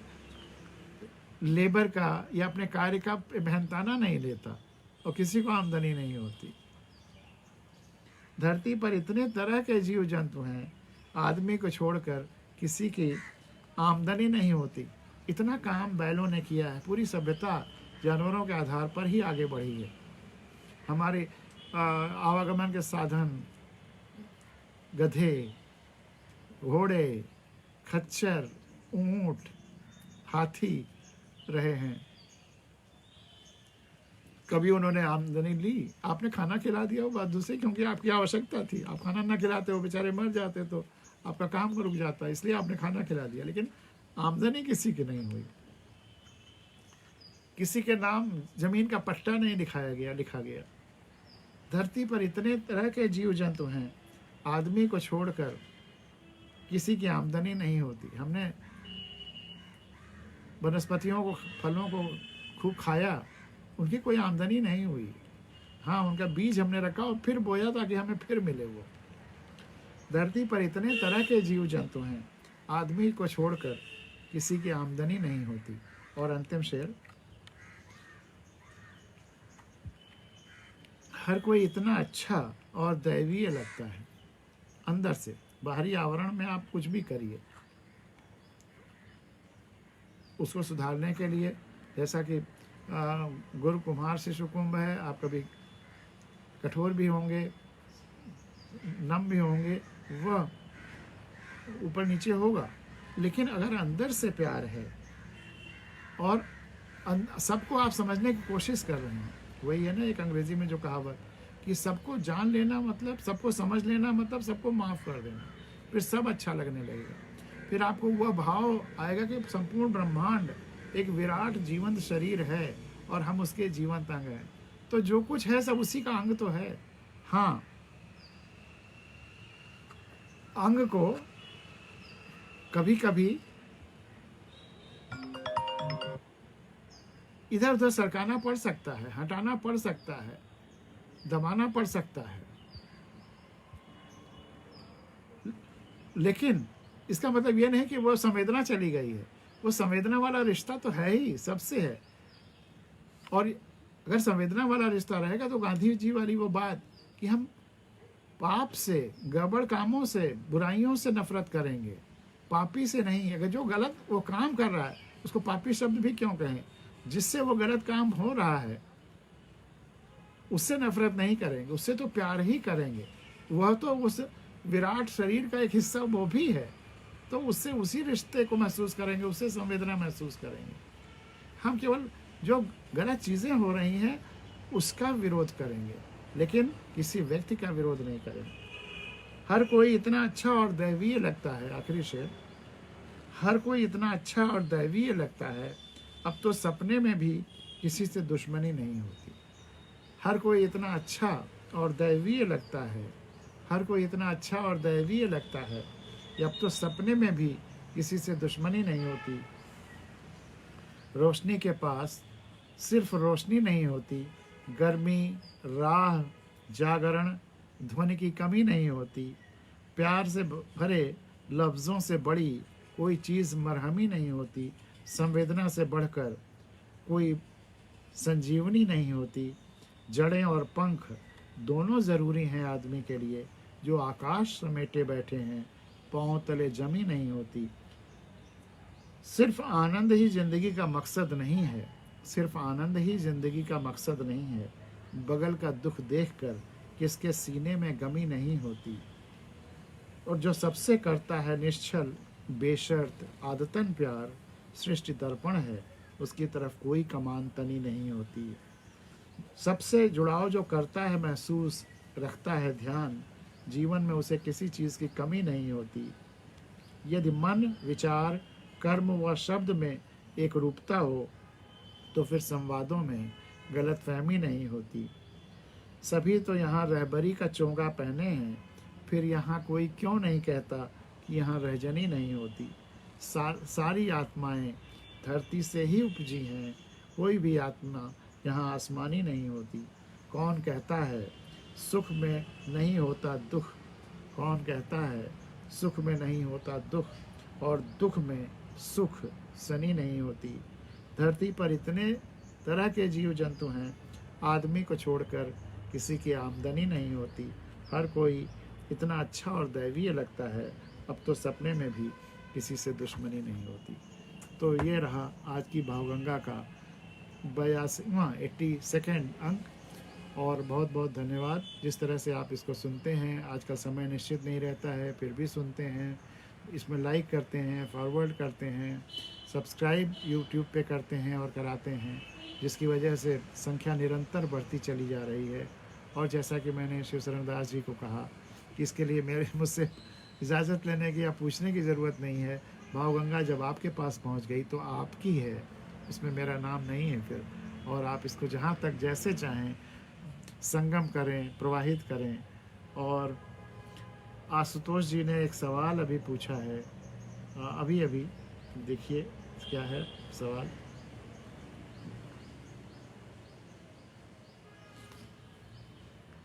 लेबर का या अपने कार्य का मेहनताना नहीं लेता, और किसी को आमदनी नहीं होती। धरती पर इतने तरह के जीव जंतु हैं, आदमी को छोड़कर किसी की आमदनी नहीं होती। इतना काम बैलों ने किया है। पूरी सभ्यता जानवरों के आधार पर ही आगे बढ़ी है। हमारे आवागमन के साधन गधे, घोड़े, खच्चर, ऊंट, हाथी रहे हैं। कभी उन्होंने आमदनी ली, आपने खाना खिला दिया, वो बात दूसरी, क्योंकि आपकी आवश्यकता थी। आप खाना ना खिलाते हो, बेचारे मर जाते, तो आपका काम रुक जाता, इसलिए आपने खाना खिला दिया। लेकिन आमदनी किसी की नहीं हुई। किसी के नाम जमीन का पट्टा नहीं लिखा गया। धरती पर इतने तरह के जीव जंतु हैं, आदमी को छोड़कर किसी की आमदनी नहीं होती। हमने वनस्पतियों को, फलों को खूब खाया, उनकी कोई आमदनी नहीं हुई। हाँ, उनका बीज हमने रखा और फिर बोया ताकि हमें फिर मिले वो। धरती पर इतने तरह के जीव जंतु हैं, आदमी को छोड़कर किसी की आमदनी नहीं होती। और अंतिम शेर, हर कोई इतना अच्छा और दैवीय लगता है अंदर से। बाहरी आवरण में आप कुछ भी करिए, उसको सुधारने के लिए, जैसा कि गुरु कुम्हार शिशु कुंभ है, आप कभी कठोर भी होंगे, नम भी होंगे, वह ऊपर नीचे होगा, लेकिन अगर अंदर से प्यार है और सबको आप समझने की कोशिश कर रहे हैं, वही है ना एक अंग्रेजी में जो कहावत कि सबको जान लेना मतलब, सबको समझ लेना मतलब सबको माफ़ कर देना, फिर सब अच्छा लगने लगेगा। फिर आपको वह भाव आएगा कि संपूर्ण ब्रह्मांड एक विराट जीवंत शरीर है और हम उसके जीवंत अंग हैं, तो जो कुछ है सब उसी का अंग तो है। हाँ, अंग को कभी कभी इधर उधर सरकाना पड़ सकता है, हटाना पड़ सकता है, दबाना पड़ सकता है, लेकिन इसका मतलब यह नहीं कि वो संवेदना चली गई है। वो संवेदना वाला रिश्ता तो है ही, सबसे है। और अगर संवेदना वाला रिश्ता रहेगा तो गांधी जी वाली वो बात कि हम पाप से, गड़बड़ कामों से, बुराइयों से नफरत करेंगे, पापी से नहीं। अगर जो गलत वो काम कर रहा है उसको पापी शब्द भी क्यों कहें, जिससे वो गलत काम हो रहा है उससे नफरत नहीं करेंगे, उससे तो प्यार ही करेंगे। वह तो उस विराट शरीर का एक हिस्सा वो भी है, तो उससे उसी रिश्ते को महसूस करेंगे, उससे संवेदना महसूस करेंगे। हम केवल जो गलत चीज़ें हो रही हैं उसका विरोध करेंगे, लेकिन किसी व्यक्ति का विरोध नहीं करेंगे। हर कोई इतना अच्छा और दैवीय लगता है, आखिरी शेर, हर कोई इतना अच्छा और दैवीय लगता है, अब तो सपने में भी किसी से दुश्मनी नहीं होती। हर कोई इतना अच्छा और दैवीय लगता है, हर कोई इतना अच्छा और दैवीय लगता है, अब तो सपने में भी किसी से दुश्मनी नहीं होती। रोशनी के पास सिर्फ रोशनी नहीं होती, गर्मी, राह, जागरण, ध्वनि की कमी नहीं होती। प्यार से भरे लफ्ज़ों से बड़ी कोई चीज़ मरहमी नहीं होती। संवेदना से बढ़कर कोई संजीवनी नहीं होती। जड़ें और पंख दोनों ज़रूरी हैं आदमी के लिए, जो आकाश समेटे बैठे हैं, पाँव तले जमी नहीं होती। सिर्फ आनंद ही ज़िंदगी का मकसद नहीं है, सिर्फ आनंद ही ज़िंदगी का मकसद नहीं है। बगल का दुख देखकर किसके सीने में गमी नहीं होती। और जो सबसे करता है निश्चल बेशर्त आदतन प्यार, सृष्टि दर्पण है, उसकी तरफ कोई कमान तनी नहीं होती। सबसे जुड़ाव जो करता है महसूस, रखता है ध्यान, जीवन में उसे किसी चीज़ की कमी नहीं होती। यदि मन, विचार, कर्म व शब्द में एक रूपता हो तो फिर संवादों में गलतफहमी नहीं होती। सभी तो यहाँ रहबरी का चोंगा पहने हैं, फिर यहाँ कोई क्यों नहीं कहता कि यहाँ रहजनी नहीं होती। सारी आत्माएं धरती से ही उपजी हैं, कोई भी आत्मा यहाँ आसमानी नहीं होती। कौन कहता है सुख में नहीं होता दुख, कौन कहता है सुख में नहीं होता दुख, और दुख में सुख सनी नहीं होती। धरती पर इतने तरह के जीव जंतु हैं, आदमी को छोड़कर किसी की आमदनी नहीं होती। हर कोई इतना अच्छा और दैवीय लगता है, अब तो सपने में भी किसी से दुश्मनी नहीं होती। तो ये रहा आज की भावगंगा का 82वां 82nd अंक। और बहुत बहुत धन्यवाद जिस तरह से आप इसको सुनते हैं। आज का समय निश्चित नहीं रहता है, फिर भी सुनते हैं, इसमें लाइक करते हैं, फॉरवर्ड करते हैं, सब्सक्राइब यूट्यूब पे करते हैं और कराते हैं, जिसकी वजह से संख्या निरंतर बढ़ती चली जा रही है। और जैसा कि मैंने शिव शरण दास जी को कहा कि इसके लिए मुझसे इजाज़त लेने की या पूछने की ज़रूरत नहीं है। भावगंगा जब आपके पास पहुंच गई तो आपकी है, इसमें मेरा नाम नहीं है फिर। और आप इसको जहाँ तक जैसे चाहें संगम करें, प्रवाहित करें। और आशुतोष जी ने एक सवाल अभी पूछा है, अभी अभी देखिए क्या है सवाल।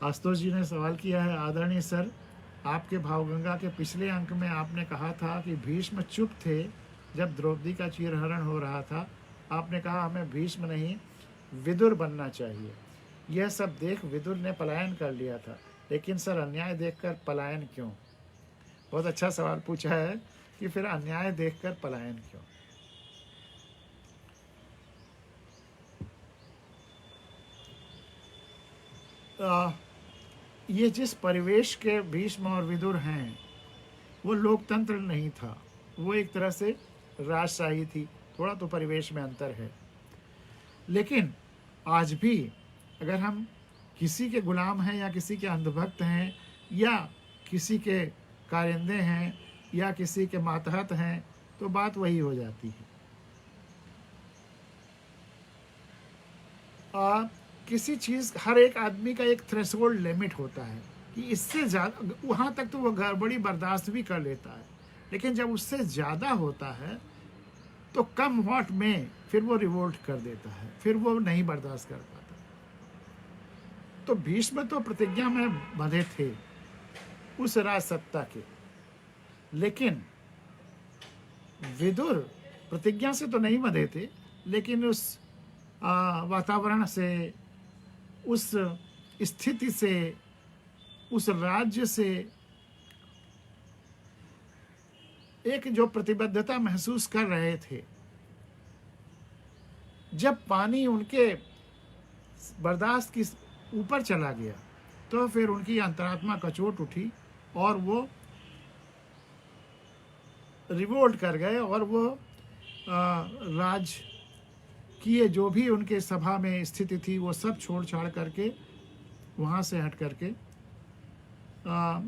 आशुतोष जी ने सवाल किया है, आदरणीय सर, आपके भावगंगा के पिछले अंक में आपने कहा था कि भीष्म चुप थे जब द्रौपदी का चीरहरण हो रहा था। आपने कहा हमें भीष्म नहीं विदुर बनना चाहिए। यह सब देख विदुर ने पलायन कर लिया था, लेकिन सर अन्याय देखकर पलायन क्यों? बहुत अच्छा सवाल पूछा है कि फिर अन्याय देखकर पलायन क्यों। ये जिस परिवेश के भीष्म और विदुर हैं वो लोकतंत्र नहीं था, वो एक तरह से राजशाही थी, थोड़ा तो परिवेश में अंतर है। लेकिन आज भी अगर हम किसी के गुलाम हैं या किसी के अंधभक्त हैं या किसी के कारिंदे हैं या किसी के मातहत हैं तो बात वही हो जाती है। किसी चीज़, हर एक आदमी का एक थ्रेशोल्ड लिमिट होता है कि इससे ज़्यादा, वहाँ तक तो वो गड़बड़ी बर्दाश्त भी कर लेता है, लेकिन जब उससे ज़्यादा होता है तो कम वॉट में फिर वो रिवोल्ट कर देता है, फिर वो नहीं बर्दाश्त कर पाता। तो भीष्म तो प्रतिज्ञा में बंधे थे उस राज सत्ता के, लेकिन विदुर प्रतिज्ञा से तो नहीं बंधे थे, लेकिन उस वातावरण से, उस स्थिति से, उस राज्य से एक जो प्रतिबद्धता महसूस कर रहे थे। जब पानी उनके बर्दाश्त की ऊपर चला गया तो फिर उनकी अंतरात्मा कचोट उठी और वो रिवोल्ट कर गए और वो राज किए जो भी उनके सभा में स्थिति थी वो सब छोड़ छाड़ करके वहाँ से हट करके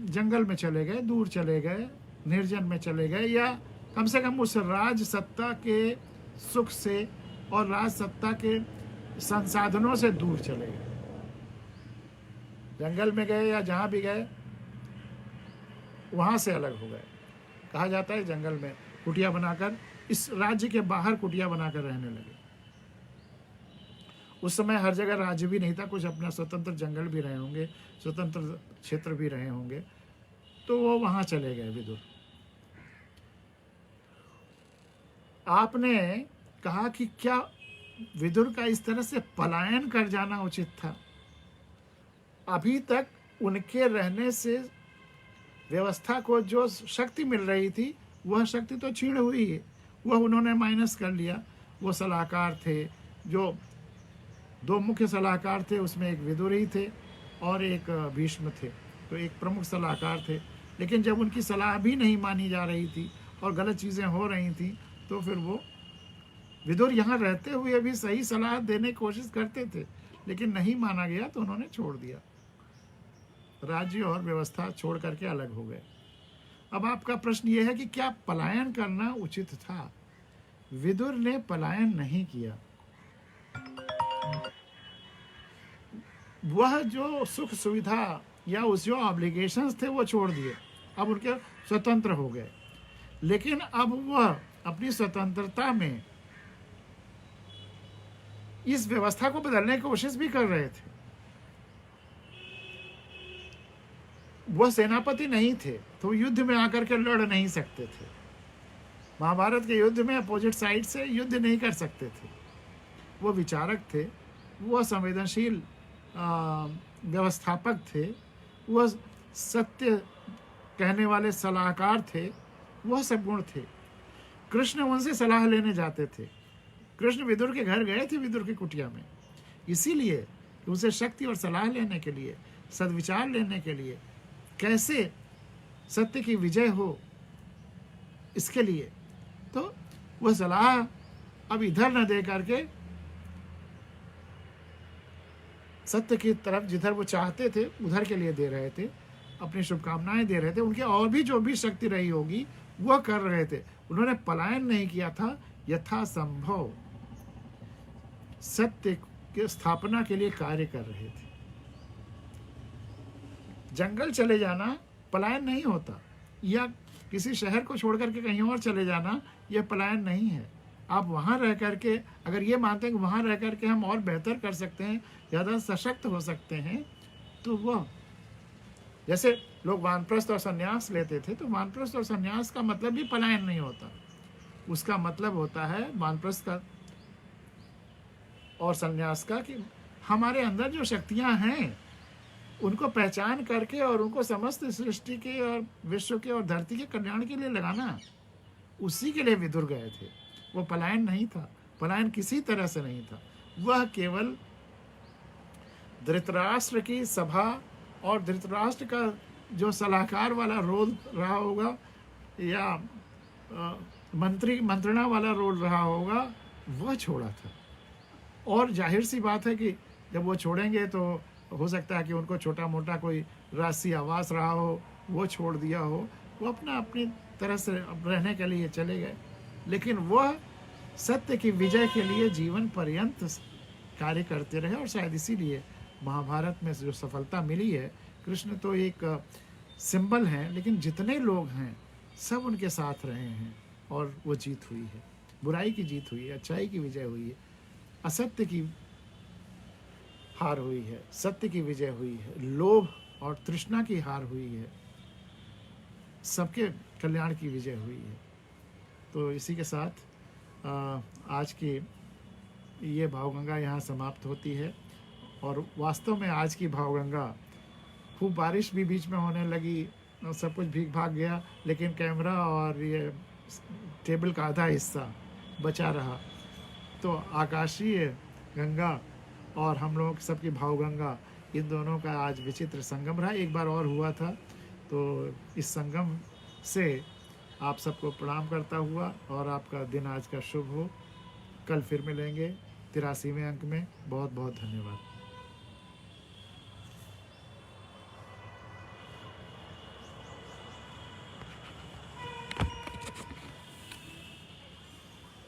जंगल में चले गए, दूर चले गए, निर्जन में चले गए, या कम से कम उस राज सत्ता के सुख से और राज सत्ता के संसाधनों से दूर चले गए। जंगल में गए या जहाँ भी गए वहाँ से अलग हो गए। कहा जाता है जंगल में कुटिया बनाकर, इस राज्य के बाहर कुटिया बनाकर रहने लगे। उस समय हर जगह राज्य भी नहीं था, कुछ अपना स्वतंत्र जंगल भी रहे होंगे, स्वतंत्र क्षेत्र भी रहे होंगे, तो वो वहाँ चले गए विदुर। आपने कहा कि क्या विदुर का इस तरह से पलायन कर जाना उचित था? अभी तक उनके रहने से व्यवस्था को जो शक्ति मिल रही थी वह शक्ति तो छीण हुई है, वह उन्होंने माइनस कर लिया। वो सलाहकार थे, जो दो मुख्य सलाहकार थे, उसमें एक विदुर ही थे और एक भीष्म थे, तो एक प्रमुख सलाहकार थे। लेकिन जब उनकी सलाह भी नहीं मानी जा रही थी और गलत चीज़ें हो रही थी तो फिर वो विदुर यहाँ रहते हुए भी सही सलाह देने की कोशिश करते थे, लेकिन नहीं माना गया तो उन्होंने छोड़ दिया, राज्य और व्यवस्था छोड़ करके अलग हो गए। अब आपका प्रश्न ये है कि क्या पलायन करना उचित था? विदुर ने पलायन नहीं किया। वह जो सुख सुविधा या उस जो ऑब्लिगेशंस थे वो छोड़ दिए, अब उनके स्वतंत्र हो गए। लेकिन अब वह अपनी स्वतंत्रता में इस व्यवस्था को बदलने की कोशिश भी कर रहे थे। वह सेनापति नहीं थे तो युद्ध में आकर के लड़ नहीं सकते थे। महाभारत के युद्ध में अपोजिट साइड से युद्ध नहीं कर सकते थे। वो विचारक थे, वह संवेदनशील व्यवस्थापक थे, वह सत्य कहने वाले सलाहकार थे, वह सब गुण थे। कृष्ण उनसे सलाह लेने जाते थे। कृष्ण विदुर के घर गए थे, विदुर की कुटिया में, इसीलिए कि उनसे शक्ति और सलाह लेने के लिए, सद्विचार लेने के लिए, कैसे सत्य की विजय हो, इसके लिए। तो वह सलाह अब इधर न दे करके सत्य की तरफ, जिधर वो चाहते थे उधर के लिए दे रहे थे, अपनी शुभकामनाएं दे रहे थे। उनके और भी जो भी शक्ति रही होगी वह कर रहे थे। उन्होंने पलायन नहीं किया था, यथासंभव सत्य की स्थापना के लिए कार्य कर रहे थे। जंगल चले जाना पलायन नहीं होता, या किसी शहर को छोड़ करके कहीं और चले जाना यह पलायन नहीं है। आप वहाँ रह करके अगर ये मानते हैं कि वहाँ रह करके हम और बेहतर कर सकते हैं, ज़्यादा सशक्त हो सकते हैं, तो वह, जैसे लोग वानप्रस्थ और संन्यास लेते थे, तो वानप्रस्थ और संन्यास का मतलब भी पलायन नहीं होता। उसका मतलब होता है वानप्रस्थ का और संन्यास का कि हमारे अंदर जो शक्तियाँ हैं उनको पहचान करके और उनको समस्त सृष्टि के और विश्व के और धरती के कल्याण के लिए लगाना, उसी के लिए विदुर गए थे। वो पलायन नहीं था, पलायन किसी तरह से नहीं था। वह केवल धृतराष्ट्र की सभा और धृतराष्ट्र का जो सलाहकार वाला रोल रहा होगा, या मंत्रणा वाला रोल रहा होगा, वह छोड़ा था। और जाहिर सी बात है कि जब वो छोड़ेंगे तो हो सकता है कि उनको छोटा मोटा कोई राष्ट्रीय आवास रहा हो, वो छोड़ दिया हो, वो अपना अपनी तरह से अब रहने के लिए चले गए। लेकिन वह सत्य की विजय के लिए जीवन पर्यंत कार्य करते रहे, और शायद इसीलिए महाभारत में जो सफलता मिली है, कृष्ण तो एक सिंबल हैं, लेकिन जितने लोग हैं सब उनके साथ रहे हैं और वो जीत हुई है। बुराई की जीत हुई है, अच्छाई की विजय हुई है, असत्य की हार हुई है, सत्य की विजय हुई है, लोभ और तृष्णा की हार हुई है, सबके कल्याण की विजय हुई है। तो इसी के साथ आज की ये भावगंगा यहाँ समाप्त होती है। और वास्तव में आज की भावगंगा, खूब बारिश भी बीच में होने लगी, सब कुछ भीग भाग गया, लेकिन कैमरा और ये टेबल का आधा हिस्सा बचा रहा। तो आकाशीय गंगा और हम लोग सबकी भावगंगा, इन दोनों का आज विचित्र संगम रहा। एक बार और हुआ था। तो इस संगम से आप सबको प्रणाम करता हुआ, और आपका दिन आज का शुभ हो। कल फिर मिलेंगे 83वें अंक में। बहुत बहुत धन्यवाद।